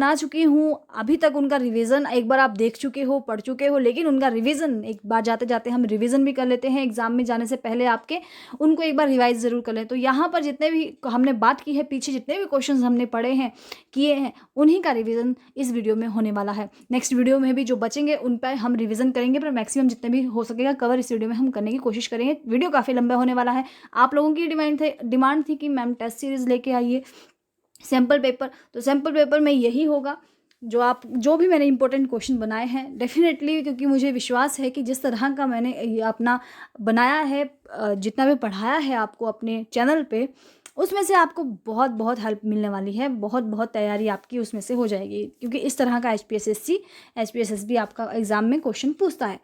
बना चुकी हूँ। अभी तक उनका रिवीजन एक बार आप देख चुके हो, पढ़ चुके हो, लेकिन उनका रिवीजन एक बार जाते जाते हम रिवीजन भी कर लेते हैं एग्जाम में जाने से पहले आपके, उनको एक बार रिवाइज ज़रूर कर लें। तो यहाँ पर जितने भी हमने बात की है, पीछे जितने भी क्वेश्चन हमने पढ़े हैं, किए हैं, उन्हीं का रिवीजन इस वीडियो में होने वाला है। नेक्स्ट वीडियो में भी जो बचेंगे उन पर हम रिवीजन करेंगे, पर मैक्सिमम जितने भी हो सकेगा कवर इस वीडियो में हम करने की कोशिश करेंगे। वीडियो काफ़ी लंबा होने वाला है। आप लोगों की डिमांड थी कि मैम टेस्ट सीरीज लेके आइए, सैम्पल पेपर, तो सैम्पल पेपर में यही होगा जो भी मैंने इंपॉर्टेंट क्वेश्चन बनाए हैं डेफिनेटली, क्योंकि मुझे विश्वास है कि जिस तरह का मैंने ये अपना बनाया है, जितना भी पढ़ाया है आपको अपने चैनल पे, उसमें से आपको बहुत बहुत हेल्प मिलने वाली है, बहुत बहुत तैयारी आपकी उसमें से हो जाएगी, क्योंकि इस तरह का HPSSB आपका एग्ज़ाम में क्वेश्चन पूछता है।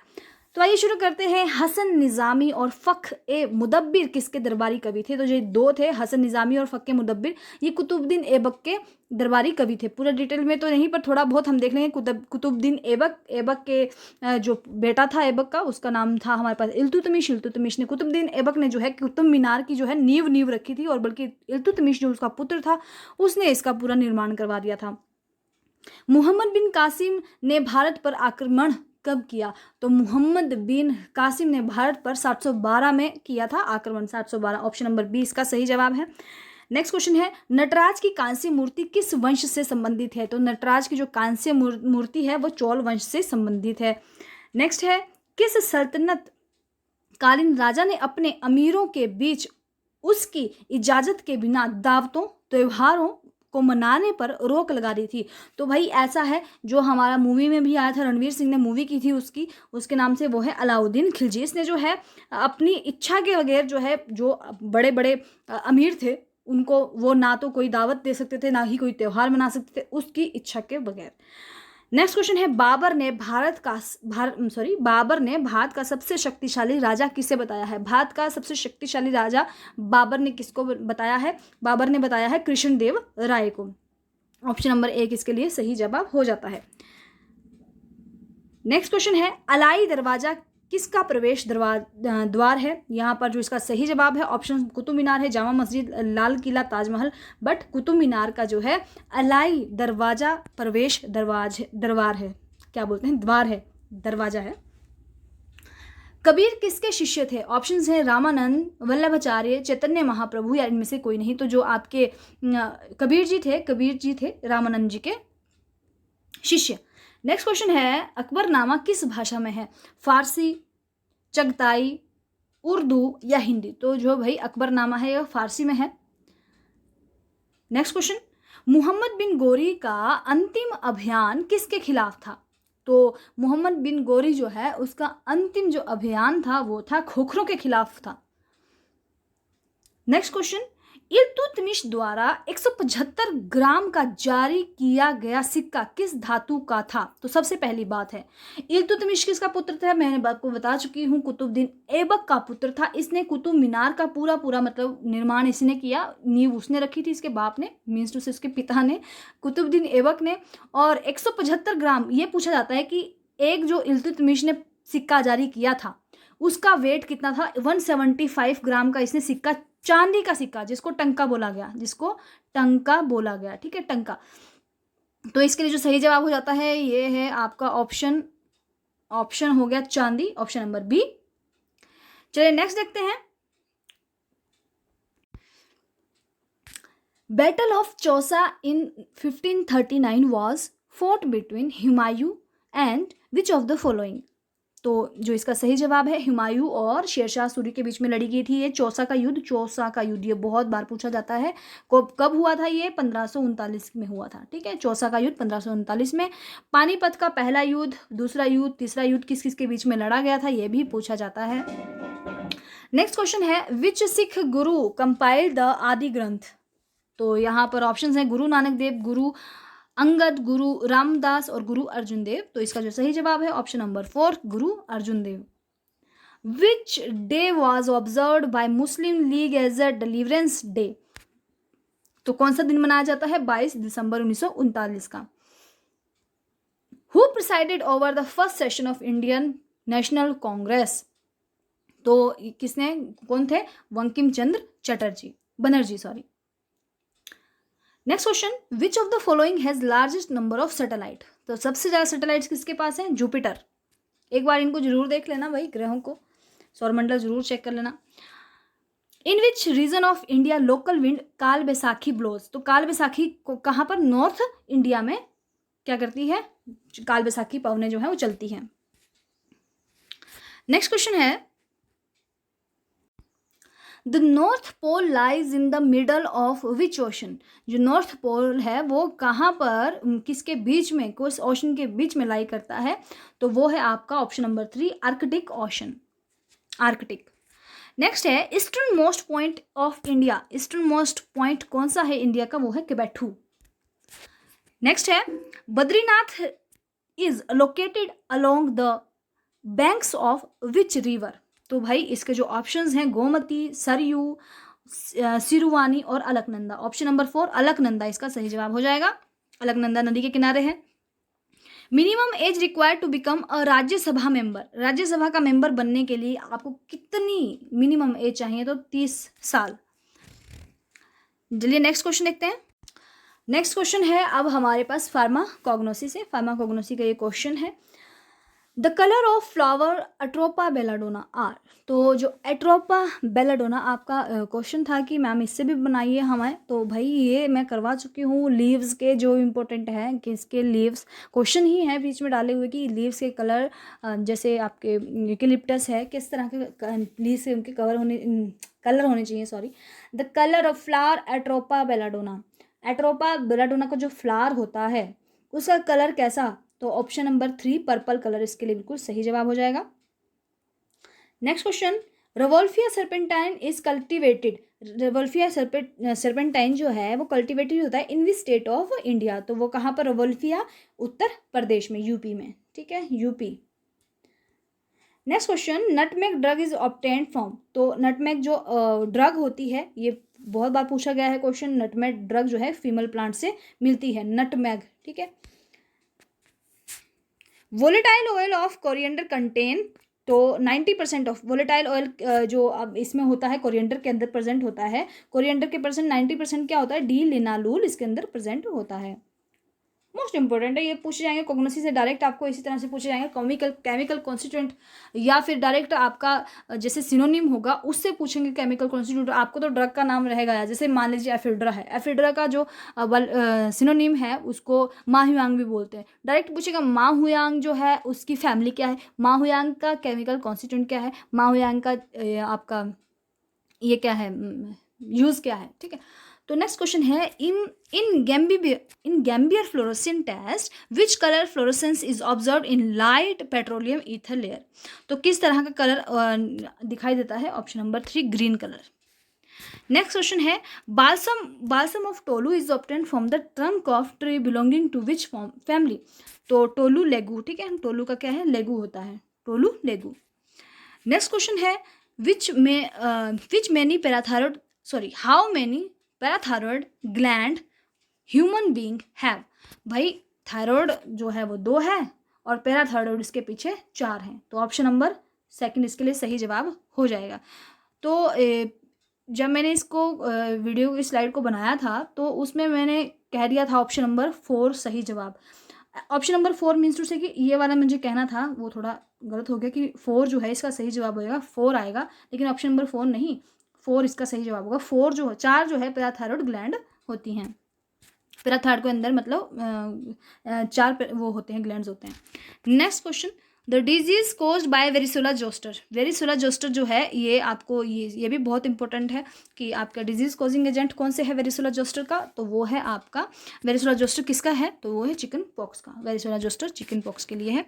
तो आइए शुरू करते हैं। हसन निज़ामी और फ़ख-ए-मुदब्बिर किसके दरबारी कवि थे? तो ये दो थे, हसन निज़ामी और फ़ख-ए-मुदब्बिर। ये कुतुबुद्दीन ऐबक के दरबारी कवि थे। पूरा डिटेल में तो नहीं, पर थोड़ा बहुत हम देख लेंगे। कुतुबुद्दीन ऐबक के जो बेटा था ऐबक का, उसका नाम था हमारे पास इल्तुतमिश। इल्तुतमिश ने, कुतुबुद्दीन ऐबक ने जो है कुतुब मीनार की जो है नींव रखी थी, और बल्कि इल्तुतमिश जो उसका पुत्र था, उसने इसका पूरा निर्माण करवा दिया था। मोहम्मद बिन कासिम ने भारत पर आक्रमण कब किया? तो मोहम्मद बिन कासिम ने भारत पर 712 में किया था आक्रमण। 712, ऑप्शन नंबर बी इसका सही जवाब है। नेक्स्ट क्वेश्चन है, नटराज की कांस्य मूर्ति किस वंश से संबंधित है? तो नटराज की जो कांस्य मूर्ति है वो चोल वंश से संबंधित है। नेक्स्ट है, किस सल्तनत कालीन राजा ने अपने अमीरों के बीच उसकी इजाजत के बिना दावतों त्योहारों को मनाने पर रोक लगा दी थी? तो भाई ऐसा है, जो हमारा मूवी में भी आया था, रणवीर सिंह ने मूवी की थी उसके नाम से, वो है अलाउद्दीन खिलजी। इसने जो है अपनी इच्छा के बगैर जो है, जो बड़े बड़े अमीर थे, उनको वो ना तो कोई दावत दे सकते थे, ना ही कोई त्यौहार मना सकते थे, उसकी इच्छा के बगैर। नेक्स्ट क्वेश्चन है, बाबर ने भारत का सबसे शक्तिशाली राजा किसे बताया है? भारत का सबसे शक्तिशाली राजा बाबर ने किसको बताया है? बाबर ने बताया है कृष्णदेव राय को। ऑप्शन नंबर एक इसके लिए सही जवाब हो जाता है। नेक्स्ट क्वेश्चन है, अलाई दरवाजा किसका प्रवेश द्वार है? यहाँ पर जो इसका सही जवाब है, ऑप्शन कुतुब मीनार है, जामा मस्जिद, लाल किला, ताजमहल, बट कुतुब मीनार का जो है अलाई दरवाजा प्रवेश दरबार है, क्या बोलते हैं, द्वार है, दरवाजा है। कबीर किसके शिष्य थे? ऑप्शंस हैं रामानंद, वल्लभाचार्य, चैतन्य महाप्रभु, या इनमें से कोई नहीं। तो जो आपके कबीर जी थे रामानंद जी के शिष्य। नेक्स्ट क्वेश्चन है, अकबरनामा किस भाषा में है? फारसी, चगताई, उर्दू या हिंदी? तो जो भाई अकबरनामा है यह फारसी में है। नेक्स्ट क्वेश्चन, मोहम्मद बिन गोरी का अंतिम अभियान किसके खिलाफ था? तो मोहम्मद बिन गोरी जो है उसका अंतिम जो अभियान था वो था खोखरों के खिलाफ था। नेक्स्ट क्वेश्चन, इल्तुतमिश द्वारा 175 ग्राम का जारी किया गया सिक्का किस धातु का था? तो सबसे पहली बात है, इल्तुतमिश किसका पुत्र था? मैंने आपको बता चुकी हूँ, कुतुबुद्दीन ऐबक का पुत्र था। इसने कुतुब मीनार का पूरा मतलब निर्माण इसने किया, नींव उसने रखी थी, इसके बाप ने, मीन्स टू से उसके पिता ने, कुतुबुद्दीन ऐबक ने। और 175 ग्राम, ये पूछा जाता है कि एक जो इल्तुतमिश ने सिक्का जारी किया था उसका वेट कितना था? 175 ग्राम का इसने सिक्का, चांदी का सिक्का, जिसको टंका बोला गया, ठीक है, टंका। तो इसके लिए जो सही जवाब हो जाता है ये है आपका ऑप्शन हो गया चांदी, ऑप्शन नंबर बी। चलिए नेक्स्ट देखते हैं। Battle of Chausa in 1539 was fort between Humayun and which of the following? तो जो इसका सही जवाब है, हुमायूं और शेरशाह सूरी के बीच में लड़ी गई थी ये चौसा का युद्ध। ये बहुत बार पूछा जाता है। कब हुआ था ये? 1539 में हुआ था, ठीक है, चौसा का युद्ध 1539 में। पानीपत का पहला युद्ध, दूसरा युद्ध, तीसरा युद्ध किस किस के बीच में लड़ा गया था, ये भी पूछा जाता है। नेक्स्ट क्वेश्चन है, विच सिख गुरु कंपाइल्ड द आदि ग्रंथ? तो यहाँ पर ऑप्शन है गुरु नानक देव, गुरु अंगद, गुरु रामदास और गुरु अर्जुन देव। तो इसका जो सही जवाब है option number 4, Guru Arjun Dev. Which day was observed by Muslim League as a deliverance day? तो कौन सा दिन मनाया जाता है? 22 दिसंबर 1939 का। Who presided over the first session of Indian National Congress? तो कौन थे? Bankim Chandra Banerjee. Next question, which of the following has largest number of satellite. तो सबसे ज़्यादा सैटेलाइट्स किसके पास हैं? जुपिटर। एक बार इनको जरूर देख लेना भाई, ग्रहों को, सौरमंडल जरूर चेक कर लेना। In which region of India local wind call Baisakhi blows. तो काल बैसाखी को कहाँ पर? नॉर्थ इंडिया में क्या करती है? काल बैसाखी पवनें जो है वो चलती हैं। नेक्स्ट क्वेश्चन है, the north pole lies in the middle of which ocean. जो नॉर्थ पोल है वो कहाँ पर, किसके बीच में, किस ओशन के बीच में लाई करता है? तो वो है आपका option number 3, Arctic Ocean, Arctic. Next है, eastern most point of India. Eastern most point कौन सा है इंडिया का? वो है केबेठू। नेक्स्ट है, Badrinath is located along the banks of which river. तो भाई इसके जो ऑप्शंस हैं, गोमती, सरयू, सिरुवानी और अलकनंदा। ऑप्शन नंबर 4 अलकनंदा इसका सही जवाब हो जाएगा। अलकनंदा नदी के किनारे है। Minimum age required to become a Rajya Sabha member. Rajya Sabha का मेंबर बनने के लिए आपको कितनी मिनिमम एज चाहिए? तो 30 साल। चलिए नेक्स्ट क्वेश्चन देखते हैं। नेक्स्ट क्वेश्चन है अब हमारे पास फार्माकोग्नोसी से। फार्माकोग्नोसी का ये क्वेश्चन है, the colour of flower atropa belladonna are. तो जो एट्रोपा बेलाडोना आपका क्वेश्चन था कि मैम इससे भी बनाइए हमें, तो भाई ये मैं करवा चुकी हूँ। लीव्स के जो इम्पोर्टेंट है कि इसके लीव्स क्वेश्चन ही है बीच में डाले हुए कि लीव्स के कलर, जैसे आपके यूकेलिप्टस है, किस तरह के लीव्स से उनके कलर होने चाहिए, sorry. The colour of flower atropa belladonna. Atropa belladonna का जो फ्लावर होता है उसका कलर कैसा? तो ऑप्शन नंबर 3 पर्पल कलर इसके लिए बिल्कुल सही जवाब हो जाएगा। Next question, Rauwolfia serpentina is cultivated. Rauwolfia serpentina जो है वो कल्टिवेटेड होता है in which state of India. तो वो कहाँ पर? रेवोल्फिया उत्तर प्रदेश में, यूपी में, ठीक है, UP. Next question, nutmeg drug is obtained from. तो नटमेग जो ड्रग होती है, ये बहुत बार पूछा गया है क्वेश्चन। नटमेग ड्रग जो है फीमेल प्लांट से मिलती है, नटमेग, ठीक है। Volatile oil of coriander contain. तो 90% ऑफ वोलेटाइल ऑयल जो अब इसमें होता है कोरिएंडर के अंदर प्रेजेंट होता है, कोरिएंडर के 90% क्या होता है? डी लिनालूल इसके अंदर प्रेजेंट होता है। मोस्ट इंपॉर्टेंट है, ये पूछे जाएंगे कोग्नोसी से डायरेक्ट, आपको इसी तरह से पूछे जाएंगे केमिकल कॉन्स्टिट्यूएंट, या फिर डायरेक्ट आपका जैसे सिनोनिम होगा उससे पूछेंगे केमिकल कॉन्स्टिट्यूएंट। आपको तो ड्रग का नाम रहेगा, जैसे मान लीजिए एफिड्रा है, एफिड्रा का जो सिनोनिम है उसको माहुयांग भी बोलते हैं। डायरेक्ट पूछेगा माहुयांग जो है उसकी फैमिली क्या है, माहुयांग का केमिकल कॉन्स्टिट्यूएंट क्या है, माहुयांग का आपका ये क्या है, यूज़ क्या है, ठीक है। तो नेक्स्ट क्वेश्चन है, in Gambier fluorescent test which colour fluorescence is observe in light petroleum ether layer. तो किस तरह का कलर दिखाई देता है? Option number 3 green colour. Next question है, balsam of Tolu is obtain from the trunk of tree belonging to which family. तो Tolu लेगू, ठीक है, टोलू का क्या है? लेगू होता है, टोलू लेगू। नेक्स्ट क्वेश्चन है, how many parathyroid gland human being have. भाई थायरॉयड जो है वो 2 है और पैराथायरॉयड इसके पीछे 4 हैं। तो ऑप्शन नंबर 2 इसके लिए सही जवाब हो जाएगा। तो जब मैंने इसको वीडियो की स्लाइड को बनाया था तो उसमें मैंने कह दिया था ऑप्शन नंबर 4 सही जवाब। ऑप्शन नंबर 4 मीन्स टू से कि ये वाला मुझे कहना था वो थोड़ा गलत हो गया कि 4 जो है इसका सही जवाब होएगा, 4 आएगा, लेकिन ऑप्शन नंबर 4 नहीं, 4 इसका सही जवाब होगा। 4 जो है पैराथायरॉयड ग्लैंड होती हैं। पैराथायरॉयड के अंदर मतलब 4 वो होते हैं, ग्लैंड्स होते हैं। Next question, the disease caused by varicella zoster. Varicella zoster जो है ये आपको ये भी बहुत इंपॉर्टेंट है कि आपका डिजीज कॉजिंग एजेंट कौन से है वेरिसोला जोस्टर का। तो वो है आपका वेरिसोला जोस्टर किसका है? तो वो है चिकन पॉक्स का। वेरिसोला जोस्टर चिकन पॉक्स के लिए है।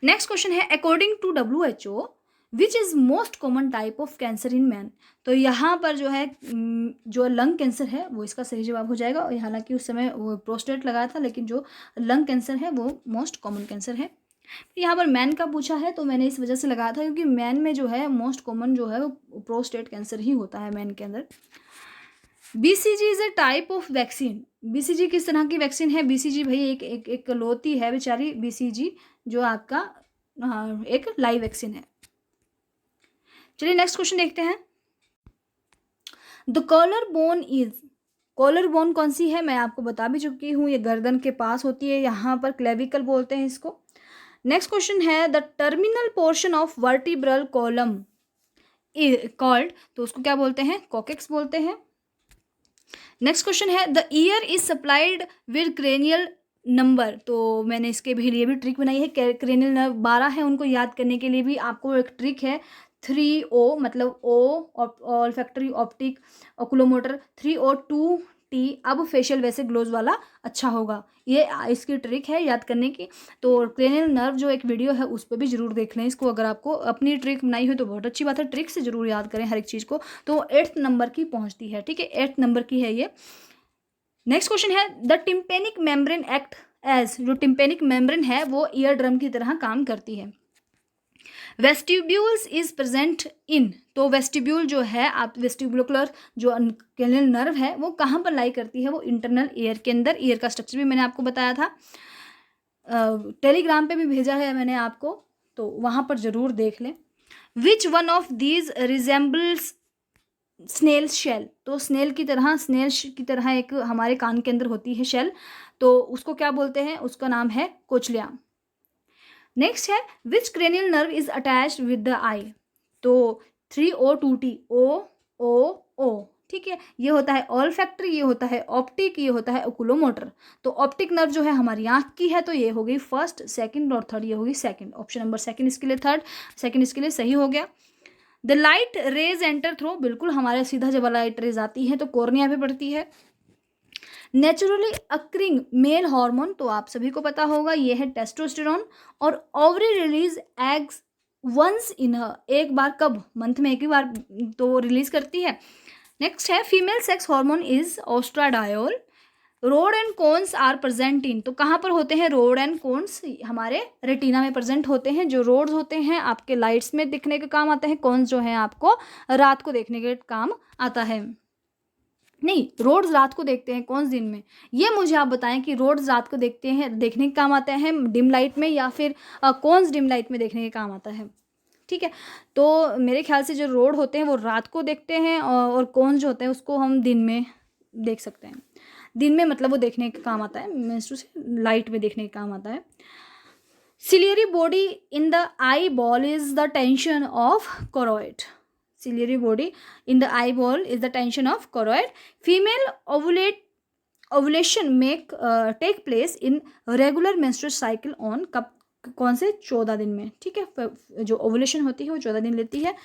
नेक्स्ट क्वेश्चन है, according to WHO which is most common type of cancer in man. तो यहाँ पर जो है जो लंग कैंसर है वो इसका सही जवाब हो जाएगा। और हालांकि उस समय वो प्रोस्टेट लगाया था, लेकिन जो लंग कैंसर है वो मोस्ट कॉमन कैंसर है। यहाँ पर मैन का पूछा है तो मैंने इस वजह से लगाया था क्योंकि मैन में जो है मोस्ट कॉमन जो है वो प्रोस्टेट कैंसर ही होता है मैन के अंदर। BCG is a type of vaccine. BCG किस तरह की वैक्सीन है? BCG भाई एक लोती है बेचारी BCG, जो आपका एक लाइव वैक्सीन है। चलिए नेक्स्ट क्वेश्चन देखते हैं। The collar bone is collar bone कौन सी है, मैं आपको बता भी चुकी हूँ, ये गर्दन के पास होती है, यहाँ पर क्लेविकल बोलते हैं इसको। नेक्स्ट क्वेश्चन है the terminal portion of vertebral column called, तो उसको क्या बोलते हैं, कॉकेक्स बोलते हैं। नेक्स्ट क्वेश्चन है the year is supplied with cranial number, तो मैंने इसके भी लिए भी ट्रिक बनाई है, क्रेनियल नर्व 12 है, उनको याद करने के लिए भी आपको एक ट्रिक है, 3O मतलब O olfactory, optic, oculomotor, 3O 2T। अब फेशियल वैसे ग्लोज वाला अच्छा होगा, ये इसकी ट्रिक है याद करने की। तो क्रेनियल नर्व जो एक वीडियो है उस पर भी जरूर देख लें इसको, अगर आपको अपनी ट्रिक बनाई हो तो बहुत अच्छी बात है, ट्रिक से जरूर याद करें हर एक चीज़ को। तो 8th नंबर की पहुंचती है, ठीक है, 8th नंबर की है ये। नेक्स्ट क्वेश्चन है the tympanic membrane act as, जो टिम्पेनिक मेम्ब्रेन है वो ईयर ड्रम की तरह काम करती है। वेस्टिब्यूल्स इज प्रेजेंट इन, तो वेस्टिब्यूल जो है, आप वेस्टिबुलर जो क्रेनियल नर्व है वो कहाँ पर लाई करती है, वो इंटरनल ईयर के अंदर। ईयर का स्ट्रक्चर भी मैंने आपको बताया था, टेलीग्राम पे भी भेजा है मैंने आपको, तो वहाँ पर ज़रूर देख लें। Which one of these resembles snail shell, तो स्नेल की तरह एक हमारे कान के अंदर होती है शेल, तो उसको क्या बोलते हैं, उसका नाम है कोचलिया। नेक्स्ट है which cranial nerve is attached with the eye, तो 3O 2T, O, ठीक है, ये होता है ऑल्फैक्टरी, ये होता है ऑप्टिक, ये होता है ओकुलोमोटर। तो ऑप्टिक नर्व जो है हमारी आंख की है, तो ये हो गई फर्स्ट, सेकंड और थर्ड, ये होगी सेकंड, ऑप्शन नंबर सेकंड इसके लिए, थर्ड सेकंड इसके लिए सही हो गया। The light rays enter through, बिल्कुल हमारे सीधा जब लाइट रेज आती है तो कॉर्निया पे पड़ती है। नेचुरली अक्रिंग मेल हार्मोन, तो आप सभी को पता होगा ये है टेस्टोस्टेरोन। और ovary release eggs once in एक बार, कब, मंथ में एक ही बार तो रिलीज करती है। नेक्स्ट है female sex hormone is oestradiol. Rod and cones are present in, तो कहाँ पर होते हैं रोड एंड कोन्स, हमारे रेटिना में प्रेजेंट होते हैं। जो रोड्स होते हैं आपके लाइट्स में दिखने के काम आते हैं, कोन्स जो है आपको रात को देखने के काम आता है। नहीं, रोड्स रात को देखते हैं, कौन दिन में, ये मुझे आप बताएं कि रोड्स रात को देखने के काम आते हैं डिम लाइट में, या फिर कौन डिम लाइट में देखने के काम आता है, ठीक है। तो मेरे ख्याल से जो रोड होते हैं वो रात को देखते हैं, और कौन जो होते हैं उसको हम दिन में देख सकते हैं। दिन में मतलब वो देखने के काम आता है, मीन्स टू से लाइट में देखने के काम आता है। Ciliary body in the eye ball is the tension of choroid, ciliary body in the eyeball is the tension of choroid. Female ovulation take place in regular menstrual cycle on कब, कौन से 14 दिन में, ठीक है, जो ओवुलेशन होती है वो 14 दिन लेती है।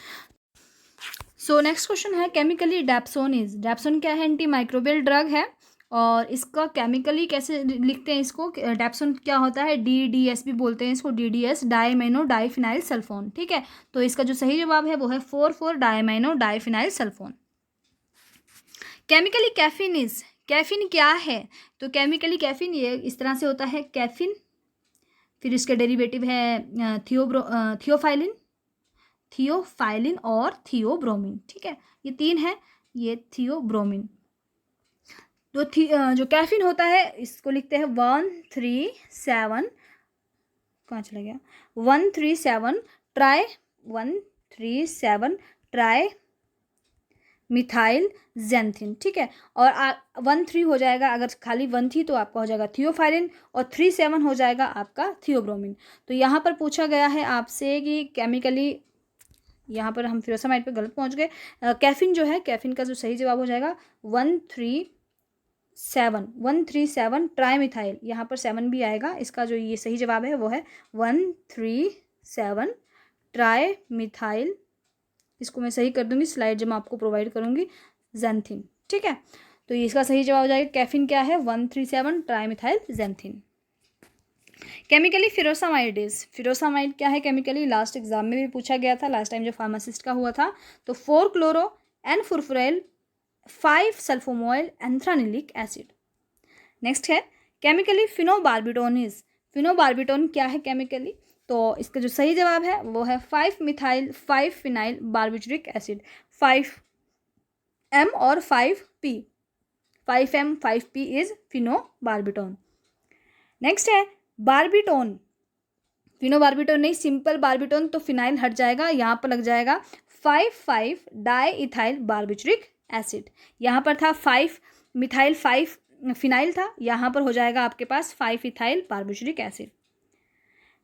सो नेक्स्ट क्वेश्चन है केमिकली डैप्सोन क्या है, एंटी माइक्रोबियल ड्रग है, और इसका केमिकली कैसे लिखते हैं इसको, डैप्सोन क्या होता है, DDS भी बोलते हैं इसको, DDS डाइमेनो डाइफिनाइल सल्फोन, ठीक है। तो इसका जो सही जवाब है वो है 4,4 डाइमेनो डाइफिनाइल सल्फोन। केमिकली कैफीन क्या है, तो केमिकली कैफीन ये इस तरह से होता है, कैफीन, फिर इसके डेरिवेटिव है थियोफाइलिन और थियोब्रोमिन, ठीक है, ये 3 है, ये थियोब्रोमिन। तो जो कैफीन होता है इसको लिखते हैं 137, कहाँ चला गया, 137 ट्राई मिथाइल जेंथिन, ठीक है। और 13 हो जाएगा, अगर खाली 1 थी तो आपका हो जाएगा थियोफाइलिन, और 37 हो जाएगा आपका थियोब्रोमिन। तो यहाँ पर पूछा गया है आपसे कि केमिकली, यहाँ पर हम फ्यूरासामाइड पे गलत पहुँच गए। कैफीन जो है, कैफीन का जो सही जवाब हो जाएगा 137 ट्राई मिथाइल, यहाँ पर 7 भी आएगा, इसका जो ये सही जवाब है वो है 137 ट्राई मिथाइल, इसको मैं सही कर दूंगी स्लाइड जब मैं आपको प्रोवाइड करूंगी, जेंथिन, ठीक है। तो इसका सही जवाब हो जाएगा कैफीन क्या है, 137 ट्राई मिथाइल जेंथिन। केमिकली फिरोसामाइड क्या है केमिकली, लास्ट एग्जाम में भी पूछा गया था, लास्ट टाइम जो फार्मासिस्ट का हुआ था। तो 4 chloro N furfuryl 5 sulfamoyl anthranilic acid. Next है केमिकली फिनोबार्बिटोन क्या है केमिकली, तो इसका जो सही जवाब है वो है 5 फिनाइल बार्बिट्रिक एसिड, 5M और 5P, 5M 5P is phenobarbitone. Next है बार्बिटोन, फिनोबार्बिटोन नहीं, सिंपल बार्बिटोन, तो फिनाइल हट जाएगा, यहाँ पर लग जाएगा 5 डाई इथाइल बार्बिट्रिक एसिड, यहाँ पर था 5 मिथाइल 5 फिनाइल था, यहाँ पर हो जाएगा आपके पास 5 इथाइल पार्बुचरिक एसिड।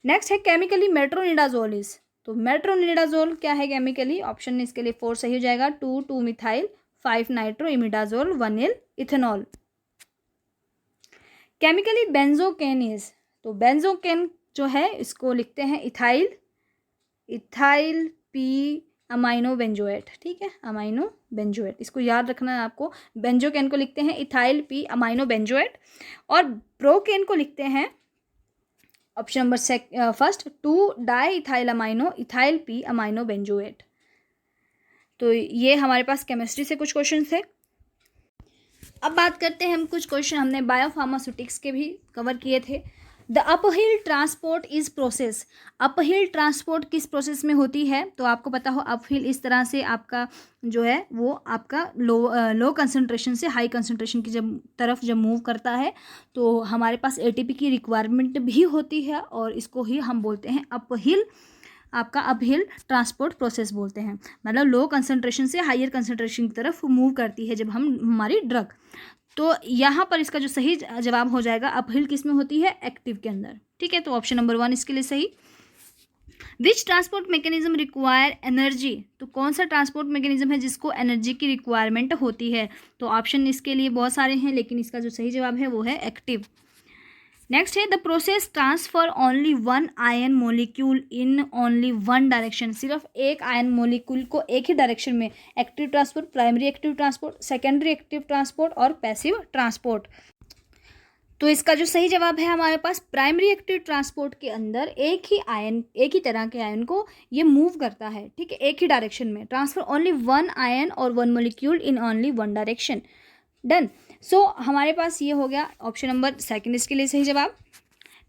नेक्स्ट है केमिकली मेट्रोनिडाजोल इज, तो मेट्रोनिडाजोल क्या है केमिकली, ऑप्शन इसके लिए 4 सही हो जाएगा, 2 methyl 5 nitro imidazole 1 ethanol. Chemically benzocaine is, तो बेंजोकेन जो है इसको लिखते हैं इथाइल पी अमाइनो बेंजोएट, ठीक है, अमाइनो बेंजोएट, इसको याद रखना है आपको। बेंजोकेन को लिखते हैं इथाइल पी अमाइनो बेंजोएट, और प्रोकेन को लिखते हैं option number first 2 di ethyl amino ethyl P amino benzoate. तो ये हमारे पास केमिस्ट्री से कुछ क्वेश्चन थे। अब बात करते हैं हम कुछ क्वेश्चन हमने बायोफार्मास्यूटिक्स के भी कवर किए थे। The uphill transport is process, uphill transport किस प्रोसेस में होती है, तो आपको पता हो अपहिल इस तरह से आपका जो है वो आपका लो कंसंट्रेशन से हाई कंसंट्रेशन की तरफ जब मूव करता है तो हमारे पास एटीपी की रिक्वायरमेंट भी होती है, और इसको ही हम बोलते हैं अपहिल, आपका अपहिल ट्रांसपोर्ट प्रोसेस बोलते हैं। मतलब लो कंसंट्रेशन से हायर कंसंट्रेशन की तरफ मूव करती है जब हम हमारी ड्रग। तो यहाँ पर इसका जो सही जवाब हो जाएगा अपहिल किस में होती है, एक्टिव के अंदर, ठीक है। तो ऑप्शन नंबर 1 इसके लिए सही। विच ट्रांसपोर्ट मैकेनिज्म रिक्वायर एनर्जी, तो कौन सा ट्रांसपोर्ट मैकेनिज्म है जिसको एनर्जी की रिक्वायरमेंट होती है, तो ऑप्शन इसके लिए बहुत सारे हैं, लेकिन इसका जो सही जवाब है वो है एक्टिव। नेक्स्ट है the process transfer only 1 ion molecule in only 1 direction, सिर्फ एक आयन मोलिक्यूल को एक ही डायरेक्शन में, active transport, primary active transport, secondary active transport और पैसिव ट्रांसपोर्ट। तो इसका जो सही जवाब है हमारे पास प्राइमरी एक्टिव ट्रांसपोर्ट के अंदर एक ही तरह के आयन को ये मूव करता है, ठीक है, एक ही डायरेक्शन में, ट्रांसफर ओनली 1 आयन और 1 molecule in only 1 direction. Done. So हमारे पास ये हो गया ऑप्शन नंबर 2 इसके लिए सही जवाब।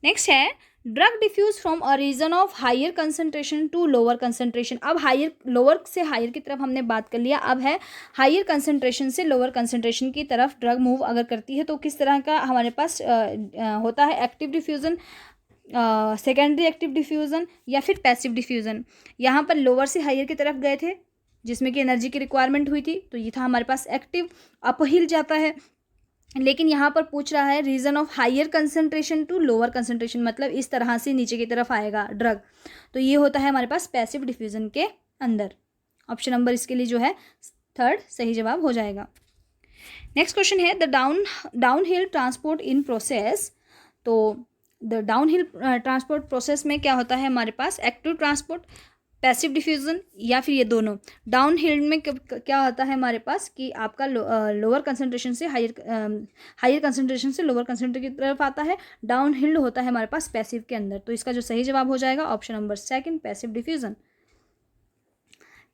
नेक्स्ट है drug diffuse from a region of higher concentration to lower concentration. अब लोअर से हायर की तरफ हमने बात कर लिया, अब है हायर कंसंट्रेशन से लोअर कंसंट्रेशन की तरफ ड्रग मूव अगर करती है तो किस तरह का हमारे पास होता है, active diffusion, secondary active diffusion या फिर पैसिव डिफ्यूज़न। यहाँ पर लोअर से हायर की तरफ गए थे जिसमें कि एनर्जी की रिक्वायरमेंट हुई थी, तो ये था हमारे पास एक्टिव। अपहिल जाता है, लेकिन यहाँ पर पूछ रहा है region of higher concentration to lower concentration, मतलब इस तरह से नीचे की तरफ आएगा ड्रग, तो ये होता है हमारे पास पैसिव डिफ्यूजन के अंदर। ऑप्शन नंबर इसके लिए जो है 3 सही जवाब हो जाएगा। नेक्स्ट क्वेश्चन है the downhill transport in process, तो the downhill transport process में क्या होता है हमारे पास, एक्टिव ट्रांसपोर्ट, पैसिव डिफ्यूज़न या फिर ये दोनों। डाउन हिल में क्या होता है हमारे पास कि आपका लोअर कंसंट्रेशन से हायर कंसंट्रेशन से लोअर कंसंट्रेशन की तरफ आता है, डाउन हिल होता है हमारे पास पैसिव के अंदर। तो इसका जो सही जवाब हो जाएगा option number 2 passive diffusion.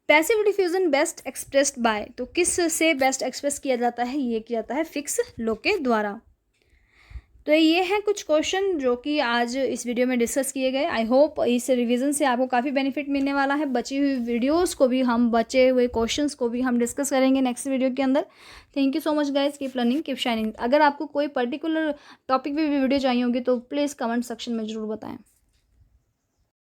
Passive diffusion best expressed by, तो किस से बेस्ट एक्सप्रेस किया जाता है, ये किया जाता है फिक्स लो के द्वारा। तो ये हैं कुछ क्वेश्चन जो कि आज इस वीडियो में डिस्कस किए गए। आई होप इस रिवीजन से आपको काफ़ी बेनिफिट मिलने वाला है। बची हुई वीडियोस को भी हम बचे हुए क्वेश्चंस को भी हम डिस्कस करेंगे नेक्स्ट वीडियो के अंदर। Thank you so much guys, keep learning keep shining. अगर आपको कोई पर्टिकुलर टॉपिक पे भी वीडियो चाहिए होगी तो प्लीज़ कमेंट सेक्शन में ज़रूर बताएं।